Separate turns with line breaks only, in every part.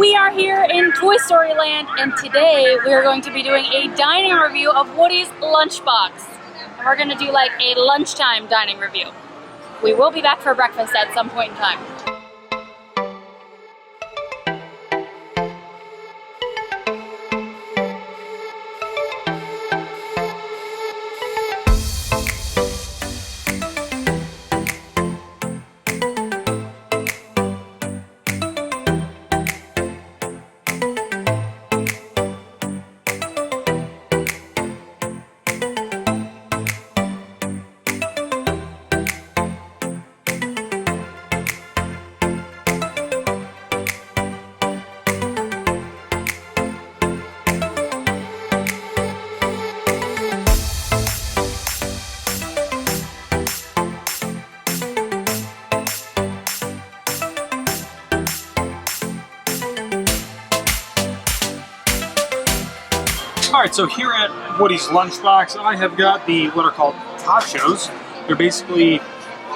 We are here in Toy Story Land, and today we are going to be doing a dining review of Woody's lunchbox. And we're going to do like a lunchtime dining review. We will be back for breakfast at some point in time.
Alright, so here at Woody's Lunchbox, I have got what are called Nachos. They're basically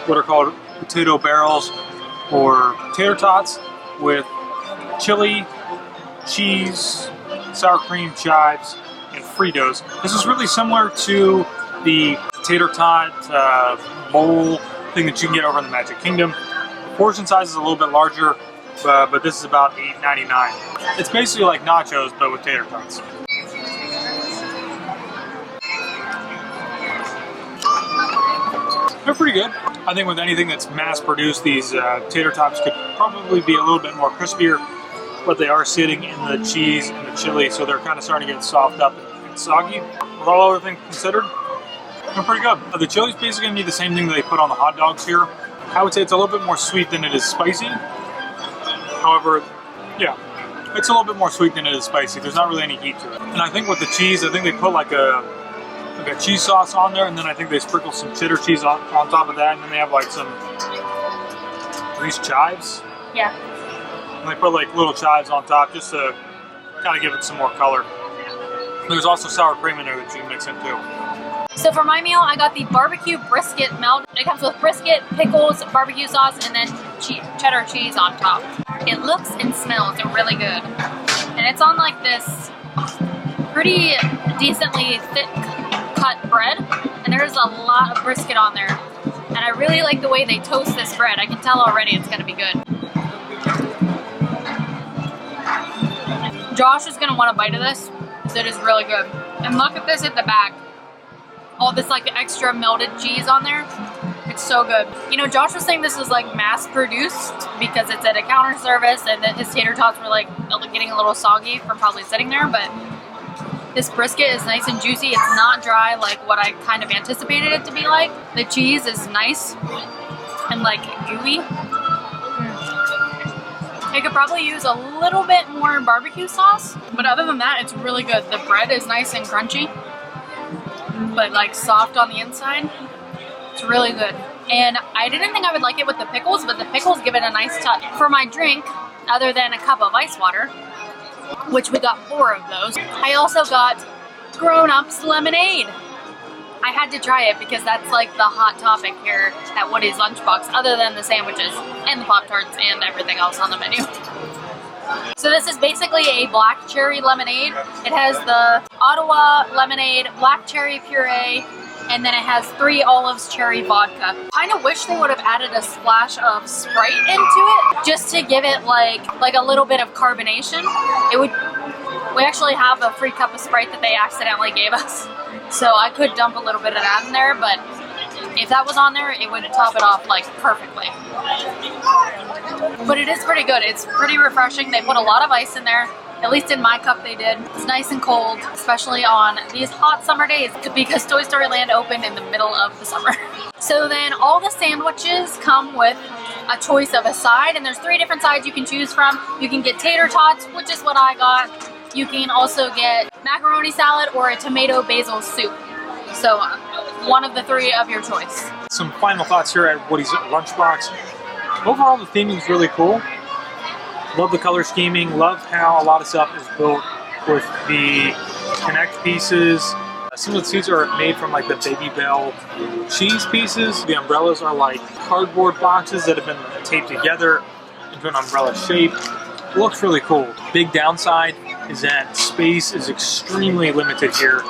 what are called potato barrels or tater tots with chili, cheese, sour cream, chives, and Fritos. This is really similar to the tater tot bowl thing that you can get over in the Magic Kingdom. The portion size is a little bit larger, but this is about $8.99. It's basically like nachos, but with tater tots. They're pretty good. I think with anything that's mass-produced, these tater tots could probably be a little bit more crispier, but they are sitting in the cheese and the chili, so they're kind of starting to get soft up and soggy. With all other things considered, they're pretty good. The chili's basically going to be the same thing that they put on the hot dogs here. I would say it's a little bit more sweet than it is spicy. However, yeah, it's a little bit more sweet than it is spicy. There's not really any heat to it. And I think with the cheese, I think they put like a cheese sauce on there, and then I think they sprinkle some cheddar cheese on top of that, and then they have like some these chives.
Yeah.
And they put like little chives on top just to kind of give it some more color. There's also sour cream in there that you can mix in too.
So for my meal, I got the barbecue brisket melt. It comes with brisket, pickles, barbecue sauce, and then cheddar cheese on top. It looks and smells really good. And it's on like this pretty decently thick cut bread, and there's a lot of brisket on there. And I really like the way they toast this bread. I can tell already it's gonna be good. Josh is gonna want a bite of this, because it is really good. And look at this at the back. All this like extra melted cheese on there. It's so good. You know, Josh was saying this is like mass produced because it's at a counter service, and that his tater tots were like getting a little soggy from probably sitting there, but this brisket is nice and juicy. It's not dry like what I kind of anticipated it to be like. The cheese is nice and like gooey. I could probably use a little bit more barbecue sauce, but other than that, it's really good. The bread is nice and crunchy, but like soft on the inside. It's really good. And I didn't think I would like it with the pickles, but the pickles give it a nice touch. For my drink, other than a cup of ice water, which we got 4 of those, I also got Grown Ups lemonade. I had to try it because that's like the hot topic here at Woody's Lunchbox, other than the sandwiches and the Pop-Tarts and everything else on the menu. So this is basically a black cherry lemonade. It has the Ottawa lemonade, black cherry puree, and then it has 3 olives cherry vodka. Kind of wish they would have added a splash of Sprite into it, just to give it like a little bit of carbonation. We actually have a free cup of Sprite that they accidentally gave us, so I could dump a little bit of that in there, but if that was on there, it would top it off like perfectly. But it is pretty good. It's pretty refreshing. They put a lot of ice in there. At least in my cup they did. It's nice and cold, especially on these hot summer days, because Toy Story Land opened in the middle of the summer. So then all the sandwiches come with a choice of a side, and there's 3 different sides you can choose from. You can get tater tots, which is what I got. You can also get macaroni salad or a tomato basil soup. So one of the 3 of your choice.
Some final thoughts here at Woody's Lunchbox. Overall, the theming is really cool. Love the color scheming, love how a lot of stuff is built with the connect pieces. Some of the seats are made from like the Baby Bell cheese pieces. The umbrellas are like cardboard boxes that have been taped together into an umbrella shape. looks really cool. Big downside is that space is extremely limited here.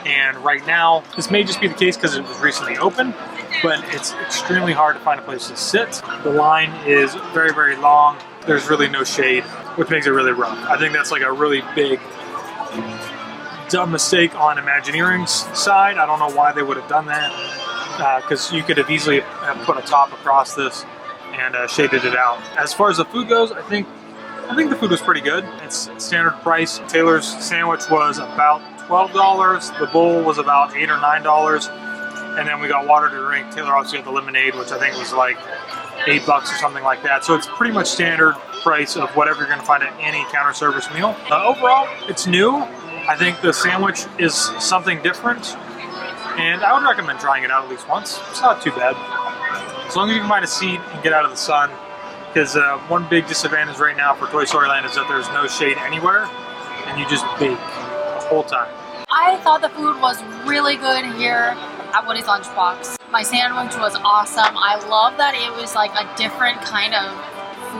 And right now, this may just be the case because it was recently open, but it's extremely hard to find a place to sit. The line is very, very long. There's really no shade, which makes it really rough. I think that's like a really big, dumb mistake on Imagineering's side. I don't know why they would have done that, because you could have easily have put a top across this and shaded it out. As far as the food goes, I think the food was pretty good. It's standard price. Taylor's sandwich was about $12. The bowl was about $8 or $9. And then we got water to drink. Taylor also got the lemonade, which I think was like $8 or something like that. So it's pretty much standard price of whatever you're gonna find at any counter service meal. Overall, it's new. I think the sandwich is something different. And I would recommend trying it out at least once. It's not too bad. As long as you can find a seat and get out of the sun. Because one big disadvantage right now for Toy Story Land is that there's no shade anywhere. And you just bake the whole time.
I thought the food was really good here at Woody's Lunchbox. My sandwich was awesome. I love that it was like a different kind of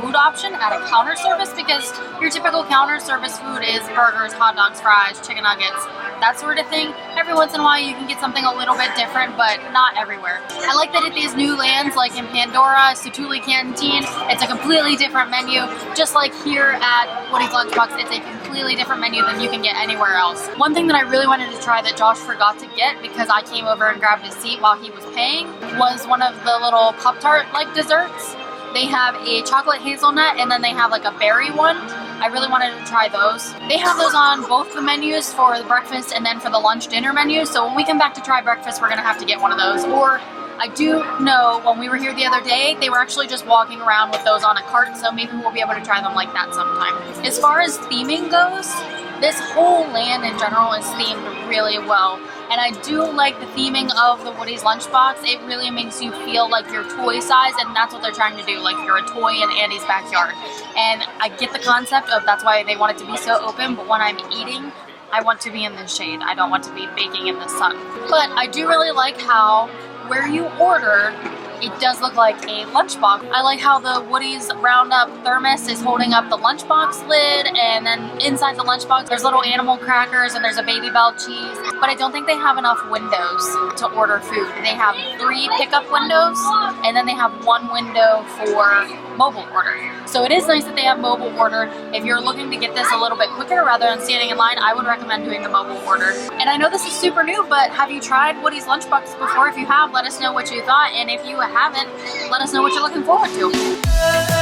food option at a counter service, because your typical counter service food is burgers, hot dogs, fries, chicken nuggets, that sort of thing. Every once in a while you can get something a little bit different, but not everywhere. I like that at these new lands, like in Pandora, Satu'li Canteen, it's a completely different menu. Just like here at Woody's Lunchbox, it's a completely different menu than you can get anywhere else. One thing that I really wanted to try that Josh forgot to get, because I came over and grabbed his seat while he was paying, was one of the little Pop-Tart like desserts. They have a chocolate hazelnut and then they have like a berry one. I really wanted to try those. They have those on both the menus for the breakfast and then for the lunch dinner menu. So when we come back to try breakfast, we're gonna have to get one of those. Or I do know when we were here the other day, they were actually just walking around with those on a cart. So maybe we'll be able to try them like that sometime. As far as theming goes, this whole land in general is themed really well. And I do like the theming of the Woody's Lunchbox. It really makes you feel like you're toy size, and that's what they're trying to do, like you're a toy in Andy's backyard. And I get the concept of that's why they want it to be so open, but when I'm eating, I want to be in the shade. I don't want to be baking in the sun. But I do really like how where you order, it does look like a lunchbox. I like how the Woody's Roundup thermos is holding up the lunchbox lid, and then inside the lunchbox there's little animal crackers and there's a Baby Bell cheese. But I don't think they have enough windows to order food. They have 3 pickup windows, and then they have 1 window for mobile order. So it is nice that they have mobile order. If you're looking to get this a little bit quicker rather than standing in line, I would recommend doing the mobile order. And I know this is super new, but have you tried Woody's Lunchbox before? If you have, let us know what you thought. And if you haven't, let us know what you're looking forward to.